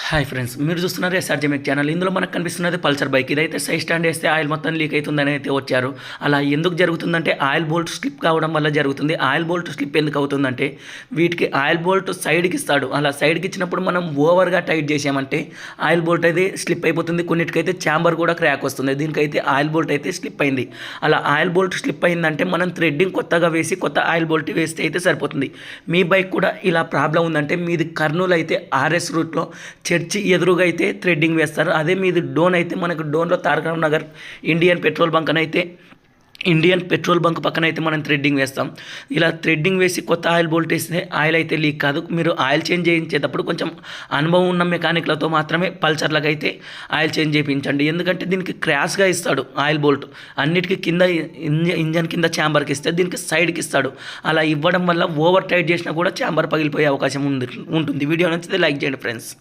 Hi friends, మీరు చూస్తున్నారు ఎస్ఆర్జెమిక్ channel. ఇందులో మనకు కనిపిస్తున్నది పల్సర్ బైక్. ఇదైతే సైడ్ స్టాండ్ వేస్తే ఆయిల్ మొత్తం లీక్ అవుతుందని అయితే వచ్చారు. అలా ఎందుకు జరుగుతుందంటే ఆయిల్ బోల్ట్ స్లిప్ కావడం వల్ల జరుగుతుంది. ఆయిల్ బోల్ట్ స్లిప్ ఎందుకు అవుతుందంటే వీటికి ఆయిల్ బోల్ట్ సైడ్కి ఇస్తాడు. అలా సైడ్కి ఇచ్చినప్పుడు మనం ఓవర్గా టైట్ చేసామంటే ఆయిల్ బోల్ట్ అయితే స్లిప్ అయిపోతుంది. కొన్నిటికైతే ఛాంబర్ కూడా క్రాక్ వస్తుంది. దీనికైతే ఆయిల్ బోల్ట్ అయితే స్లిప్ అయింది. అలా ఆయిల్ బోల్ట్ స్లిప్ అయిందంటే మనం థ్రెడ్డింగ్ కొత్తగా వేసి కొత్త ఆయిల్ బోల్ట్ వేస్తే అయితే సరిపోతుంది. మీ బైక్ కూడా ఇలా ప్రాబ్లం ఉందంటే మీది కర్నూలు అయితే ఆర్ఎస్ రూట్లో చర్చి ఎదురుగా అయితే థ్రెడ్డింగ్ వేస్తారు. అదే మీది డోన్ అయితే మనకు డోన్లో తారక నగర్ ఇండియన్ పెట్రోల్ బంక్ అయితే ఇండియన్ పెట్రోల్ బంక్ పక్కన అయితే మనం థ్రెడ్డింగ్ వేస్తాం. ఇలా థ్రెడ్డింగ్ వేసి కొత్త ఆయిల్ బోల్ట్ వేస్తే ఆయిల్ అయితే లీక్ కాదు. మీరు ఆయిల్ చేంజ్ చేయించేటప్పుడు కొంచెం అనుభవం ఉన్న మెకానిక్లతో మాత్రమే పల్సర్లకు అయితే ఆయిల్ చేంజ్ చేయించండి. ఎందుకంటే దీనికి క్రాష్గా ఇస్తాడు ఆయిల్ బోల్ట్. అన్నిటికీ కింద ఇంజన్ కింద ఛాంబర్కి ఇస్తే దీనికి సైడ్కి ఇస్తాడు. అలా ఇవ్వడం వల్ల ఓవర్ టైట్ చేసినా కూడా ఛాంబర్ పగిలిపోయే అవకాశం ఉంటుంది. వీడియో నచ్చితే లైక్ చేయండి ఫ్రెండ్స్.